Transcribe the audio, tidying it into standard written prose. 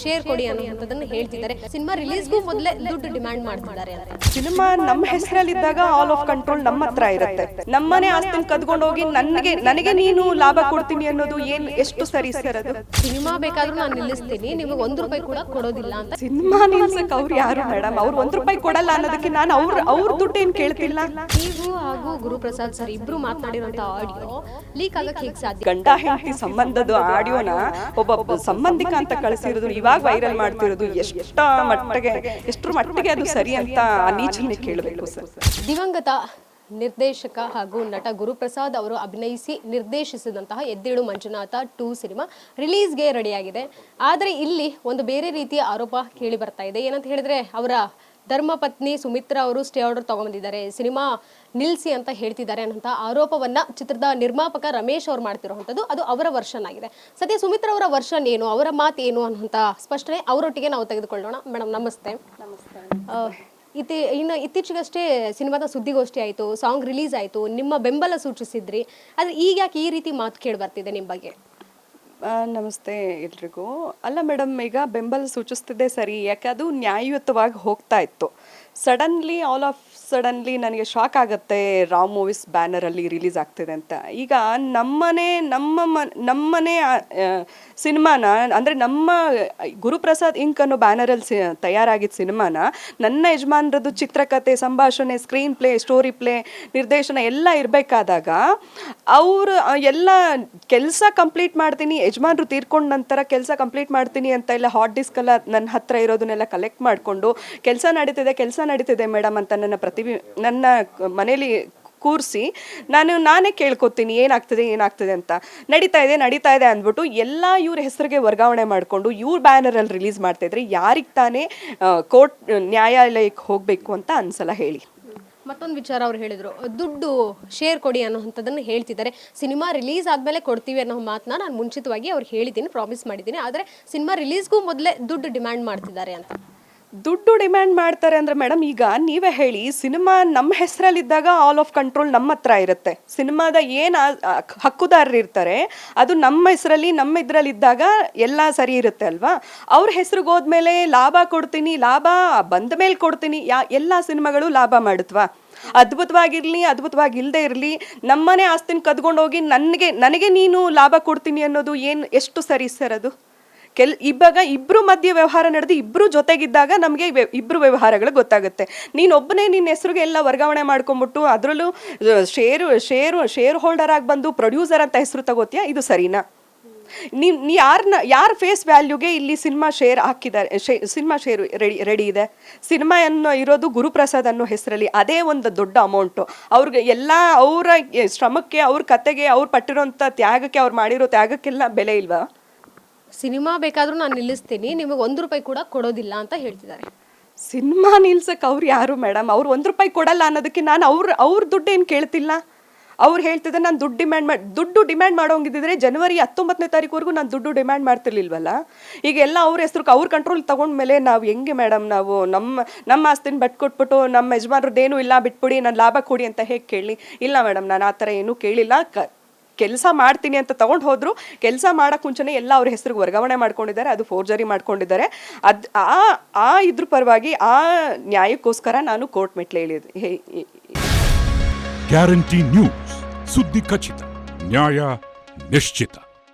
Share ಕೊಡಿ ಅನ್ನೋದನ್ನ ಹೇಳ್ತಿದ್ದಾರೆ. ಸಿನಿಮಾ ರಿಲೀಸ್ಗೂ ಮೊದಲೇ ದುಡ್ಡು ಡಿಮ್ಯಾಂಡ್ ಮಾಡ್ತಿದ್ದಾರೆ ಅಂತ. ಸಿನಿಮಾ ನಮ್ಮ ಹೆಸರಲ್ಲಿದ್ದಾಗ ಆಲ್ ಆಫ್ ಕಂಟ್ರೋಲ್ ನಮ್ಮ ಹತ್ರ ಇರುತ್ತೆ. ನಮ್ಮನೆ ಆಸ್ತಿನ ಕದ್ಕೊಂಡು ಹೋಗಿ ನನಗೆ ನೀನು ಲಾಭ ಕೊಡ್ತೀನಿ ಅನ್ನೋದು ಎಷ್ಟು ಸರಿ ಸರ್? ಅದು ಸಿನಿಮಾ ಬೇಕಾದ್ರೂ ನಾನು ನಿಲ್ಲಿಸ್ತೀನಿ, ನಿಮಗೆ ₹1 ಕೂಡ ಕೊಡೋದಿಲ್ಲ ಅಂತ. ಸಿನಿಮಾ ನಿಲ್ಸಕ್ ಅವ್ರು ಯಾರು ಮೇಡಮ್? ಅವ್ರು ₹1 ಕೊಡಲ್ಲ ಅನ್ನೋದಕ್ಕೆ ನಾನು ಅವ್ರ ದುಡ್ಡು ಏನ್ ಕೇಳ್ತಿಲ್ಲ. ನೀವು ಹಾಗೂ ಗುರುಪ್ರಸಾದ್ ಸರ್ ಇಬ್ರು ಮಾತನಾಡಿರುವಂತ ಆಡಿಯೋ ಲೀಕ್ ಆಗಕ್ಕೆ ಹೇಗೆ ಸಾಧ್ಯ? ಗಂಡ ಹೆಂಡತಿ ಸಂಬಂಧದ ಆಡಿಯೋನ ಒಬ್ಬ ಸಂಬಂಧಿಕ ಅಂತ ಕಳಿಸಿರೋದು, ಇವಾಗ ವೈರಲ್ ಮಾಡ್ತಿರೋದು ಎಷ್ಟರ ಮಟ್ಟಿಗೆ ಅದು ಸರಿ ಅಂತ ನೀಚನೆ ಕೇಳಬೇಕು ಸರ್. ದಿವಂಗತ ನಿರ್ದೇಶಕ ಹಾಗೂ ನಟ ಗುರುಪ್ರಸಾದ್ ಅವರು ಅಭಿನಯಿಸಿ ನಿರ್ದೇಶಿಸಿದಂತಹ ಎದ್ದೇಳು ಮಂಜುನಾಥ 2 ಸಿನಿಮಾ ರಿಲೀಸ್ಗೆ ರೆಡಿಯಾಗಿದೆ. ಆದರೆ ಇಲ್ಲಿ ಒಂದು ಬೇರೆ ರೀತಿಯ ಆರೋಪ ಕೇಳಿ ಬರ್ತಾ ಇದೆ. ಏನಂತ ಹೇಳಿದ್ರೆ, ಅವರ ಧರ್ಮಪತ್ನಿ ಸುಮಿತ್ರಾ ಅವರು ಸ್ಟೇ ಆರ್ಡರ್ ತಗೊಂಡ್ಬಂದಿದ್ದಾರೆ, ಸಿನಿಮಾ ನಿಲ್ಲಿಸಿ ಅಂತ ಹೇಳ್ತಿದ್ದಾರೆ ಅನ್ನೋಂಥ ಆರೋಪವನ್ನ ಚಿತ್ರದ ನಿರ್ಮಾಪಕ ರಮೇಶ್ ಅವರು ಮಾಡ್ತಿರುವಂಥದ್ದು. ಅದು ಅವರ ವರ್ಷನ್ ಆಗಿದೆ. ಸದ್ಯ ಸುಮಿತ್ರಾ ಅವರ ವರ್ಷನ್ ಏನು, ಅವರ ಮಾತು ಏನು ಅನ್ನುವಂಥ ಸ್ಪಷ್ಟನೆ ಅವರೊಟ್ಟಿಗೆ ನಾವು ತೆಗೆದುಕೊಳ್ಳೋಣ. ಮೇಡಮ್ ನಮಸ್ತೆ. ಇತ್ತೀಚೆಗಷ್ಟೇ ಸಿನಿಮಾದ ಸುದ್ದಿಗೋಷ್ಠಿ ಆಯಿತು, ಸಾಂಗ್ ರಿಲೀಸ್ ಆಯಿತು, ನಿಮ್ಮ ಬೆಂಬಲ ಸೂಚಿಸಿದ್ರಿ. ಆದರೆ ಈಗ ಯಾಕೆ ಈ ರೀತಿ ಮಾತು ಕೇಳಿ ಬರ್ತಿದೆ ನಿಮ್ಮ ಬಗ್ಗೆ? ನಮಸ್ತೆ ಎಲ್ರಿಗೂ. ಅಲ್ಲ ಮೇಡಮ್, ಈಗ ಬೆಂಬಲ ಸೂಚಿಸ್ತಿದ್ದೆ ಸರಿ, ಯಾಕೆ ಅದು ನ್ಯಾಯಯುತವಾಗಿ ಹೋಗ್ತಾ ಇತ್ತು. ಸಡನ್ಲಿ ನನಗೆ ಶಾಕ್ ಆಗುತ್ತೆ ರಾಮ್ ಮೂವೀಸ್ ಬ್ಯಾನರಲ್ಲಿ ರಿಲೀಸ್ ಆಗ್ತಿದೆ ಅಂತ. ಈಗ ನಮ್ಮನೆ ಸಿನಿಮಾನ ಅಂದರೆ ನಮ್ಮ ಗುರುಪ್ರಸಾದ್ ಇಂಕ್ ಅನ್ನೋ ಬ್ಯಾನರಲ್ಲಿ ತಯಾರಾಗಿದ್ದ ಸಿನಿಮಾನ ನನ್ನ ಯಜಮಾನ್ರದ್ದು ಚಿತ್ರಕಥೆ, ಸಂಭಾಷಣೆ, ಸ್ಕ್ರೀನ್ ಪ್ಲೇ, ಸ್ಟೋರಿ ಪ್ಲೇ, ನಿರ್ದೇಶನ ಎಲ್ಲ ಇರಬೇಕಾದಾಗ ಅವರು ಎಲ್ಲ ಕೆಲಸ ಕಂಪ್ಲೀಟ್ ಮಾಡ್ತೀನಿ, ಯಜಮಾನ್ರು ತೀರ್ಕೊಂಡ ನಂತರ ಕೆಲಸ ಕಂಪ್ಲೀಟ್ ಮಾಡ್ತೀನಿ ಅಂತ ಎಲ್ಲ ಹಾಟ್ ಡಿಸ್ಕ್ ಎಲ್ಲ ನನ್ನ ಹತ್ರ ಇರೋದನ್ನೆಲ್ಲ ಕಲೆಕ್ಟ್ ಮಾಡಿಕೊಂಡು ಕೆಲಸ ನಡೀತಿದೆ ಮೇಡಮ್ ಅಂತ ನನ್ನ ಮನೇಲಿ ಕೂರಿಸಿ ನಾನೇ ಕೇಳ್ಕೊತೀನಿ ಏನಾಗ್ತಿದೆ ಅಂತ. ನಡೀತಾ ಇದೆ ಅಂದ್ಬಿಟ್ಟು ಎಲ್ಲ ಇವ್ರ ಹೆಸರಿಗೆ ವರ್ಗಾವಣೆ ಮಾಡಿಕೊಂಡು ಇವ್ರ ಬ್ಯಾನರಲ್ಲಿ ರಿಲೀಸ್ ಮಾಡ್ತಾಯಿದ್ರೆ ಯಾರಿಗೆ ತಾನೇ ಕೋರ್ಟ್ ನ್ಯಾಯಾಲಯಕ್ಕೆ ಹೋಗಬೇಕು ಅಂತ ಅನ್ಸಲ್ಲ ಹೇಳಿ. ಮತ್ತೊಂದು ವಿಚಾರ ಅವ್ರು ಹೇಳಿದ್ರು, ದುಡ್ಡು ಶೇರ್ ಕೊಡಿ ಅನ್ನೋಂಥದ್ದನ್ನು ಹೇಳ್ತಿದ್ದಾರೆ. ಸಿನಿಮಾ ರಿಲೀಸ್ ಆದಮೇಲೆ ಕೊಡ್ತೀವಿ ಅನ್ನೋ ಮಾತನ್ನ ನಾನು ಮುಂಚಿತವಾಗಿ ಅವ್ರಿಗೆ ಹೇಳಿದ್ದೀನಿ, ಪ್ರಾಮಿಸ್ ಮಾಡಿದ್ದೀನಿ. ಆದರೆ ಸಿನಿಮಾ ರಿಲೀಸ್ಗೂ ಮೊದಲೇ ದುಡ್ಡು ಡಿಮ್ಯಾಂಡ್ ಮಾಡ್ತಿದ್ದಾರೆ ಅಂತ. ದುಡ್ಡು ಡಿಮ್ಯಾಂಡ್ ಮಾಡ್ತಾರೆ ಅಂದರೆ ಮೇಡಮ್, ಈಗ ನೀವೇ ಹೇಳಿ, ಸಿನಿಮಾ ನಮ್ಮ ಹೆಸರಲ್ಲಿದ್ದಾಗ ಆಲ್ ಆಫ್ ಕಂಟ್ರೋಲ್ ನಮ್ಮ ಹತ್ರ ಇರುತ್ತೆ. ಸಿನಿಮಾದ ಏನು ಹಕ್ಕುದಾರರು ಇರ್ತಾರೆ ಅದು ನಮ್ಮ ಹೆಸರಲ್ಲಿ ನಮ್ಮ ಇದರಲ್ಲಿದ್ದಾಗ ಎಲ್ಲ ಸರಿ ಇರುತ್ತೆ ಅಲ್ವಾ. ಅವ್ರ ಹೆಸ್ರಿಗೆ ಹೋದ್ಮೇಲೆ ಲಾಭ ಬಂದ ಮೇಲೆ ಕೊಡ್ತೀನಿ, ಎಲ್ಲ ಸಿನಿಮಾಗಳು ಲಾಭ ಮಾಡುತ್ತವಾ? ಅದ್ಭುತವಾಗಿಲ್ಲದೆ ಇರಲಿ, ನಮ್ಮನೆ ಆಸ್ತಿನ ಕದ್ಕೊಂಡು ಹೋಗಿ ನನಗೆ ನೀನು ಲಾಭ ಕೊಡ್ತೀನಿ ಅನ್ನೋದು ಎಷ್ಟು ಸರಿ ಸರ್? ಅದು ಇವಾಗ ಇಬ್ರು ಮಧ್ಯೆ ವ್ಯವಹಾರ ನಡೆದು ಇಬ್ರು ಜೊತೆಗಿದ್ದಾಗ ನಮಗೆ ಇಬ್ರು ವ್ಯವಹಾರಗಳು ಗೊತ್ತಾಗುತ್ತೆ. ನೀನೊಬ್ಬನೇ ನಿನ್ನ ಹೆಸರಿಗೆ ಎಲ್ಲ ವರ್ಗಾವಣೆ ಮಾಡ್ಕೊಂಡ್ಬಿಟ್ಟು ಅದರಲ್ಲೂ ಶೇರ್ ಹೋಲ್ಡರ್ ಆಗಿ ಬಂದು ಪ್ರೊಡ್ಯೂಸರ್ ಅಂತ ಹೆಸರು ತಗೋತೀಯಾ? ಇದು ಸರಿನಾ? ಯಾರ ಫೇಸ್ ವ್ಯಾಲ್ಯೂಗೆ ಇಲ್ಲಿ ಸಿನಿಮಾ ಶೇರ್ ಹಾಕಿದ್ದಾರೆ? ಸಿನಿಮಾ ಶೇರ್ ರೆಡಿ ಇದೆ. ಸಿನಿಮಾ ಇರೋದು ಗುರುಪ್ರಸಾದ್ ಅನ್ನೋ ಹೆಸರಲ್ಲಿ. ಅದೇ ಒಂದು ದೊಡ್ಡ ಅಮೌಂಟು. ಅವ್ರಿಗೆ ಎಲ್ಲ ಅವರ ಶ್ರಮಕ್ಕೆ, ಅವ್ರ ಕತೆಗೆ, ಅವ್ರು ಪಟ್ಟಿರೋಂಥ ತ್ಯಾಗಕ್ಕೆ, ಅವ್ರು ಮಾಡಿರೋ ತ್ಯಾಗಕ್ಕೆಲ್ಲ ಬೆಲೆ ಇಲ್ವಾ? ಸಿನಿಮಾ ಬೇಕಾದ್ರೂ ನಾನು ನಿಲ್ಲಿಸ್ತೀನಿ, ನಿಮಗೆ ₹1 ಕೂಡ ಕೊಡೋದಿಲ್ಲ ಅಂತ ಹೇಳ್ತಿದ್ದಾರೆ. ಸಿನಿಮಾ ನಿಲ್ಸಕ್ಕೆ ಅವ್ರು ಯಾರು ಮೇಡಮ್? ಅವ್ರು ₹1 ಕೊಡಲ್ಲ ಅನ್ನೋದಕ್ಕೆ ನಾನು ಅವ್ರ ದುಡ್ಡು ಏನು ಕೇಳ್ತಿಲ್ಲ. ಅವ್ರು ಹೇಳ್ತಿದ್ದೆ ನಾನು ದುಡ್ಡು ಡಿಮ್ಯಾಂಡ್ ಮಾಡೋಂಗಿದ್ದಿದ್ರೆ ಜನವರಿ 19ನೇ ತಾರೀಕುವರೆಗೂ ನಾನು ದುಡ್ಡು ಡಿಮ್ಯಾಂಡ್ ಮಾಡ್ತಿರ್ಲಿಲ್ವಲ್ಲ. ಈಗ ಎಲ್ಲ ಅವ್ರ ಹೆಸರು ಅವ್ರ ಕಂಟ್ರೋಲ್ ತಗೊಂಡ್ಮೇಲೆ ನಾವು ಹೆಂಗೆ ಮೇಡಮ್? ನಾವು ನಮ್ಮ ಆಸ್ತಿನ ಕೊಟ್ಬಿಟ್ಟು ನಮ್ಮ ಯಜಮಾನ್ರದ್ದೇನೂ ಇಲ್ಲ ಬಿಟ್ಬಿಡಿ, ನಾನು ಲಾಭ ಕೊಡಿ ಅಂತ ಹೇಗೆ ಕೇಳಲಿ? ಇಲ್ಲ ಮೇಡಮ್, ನಾನು ಆ ಥರ ಏನೂ ಕೇಳಿಲ್ಲ. ಕೆಲಸ ಮಾಡ್ತೀನಿ ಅಂತ ತಗೊಂಡು ಹೋದ್ರು, ಕೆಲಸ ಮಾಡೋಕ್ಕೆ ಮುಂಚೆನೇ ಎಲ್ಲ ಅವ್ರ ಹೆಸರಿಗೆ ವರ್ಗಾವಣೆ ಮಾಡ್ಕೊಂಡಿದ್ದಾರೆ, ಅದು ಫೋರ್ಜರಿ ಮಾಡ್ಕೊಂಡಿದ್ದಾರೆ. ಇದ್ರ ಪರವಾಗಿ ಆ ನ್ಯಾಯಕ್ಕೋಸ್ಕರ ನಾನು ಕೋರ್ಟ್ ಮೆಟ್ಲೆ ಹೇಳಿದೆ. ಗ್ಯಾರಂಟಿ ನ್ಯೂಸ್, ಸುದ್ದಿ ಖಚಿತ, ನ್ಯಾಯ ನಿಶ್ಚಿತ.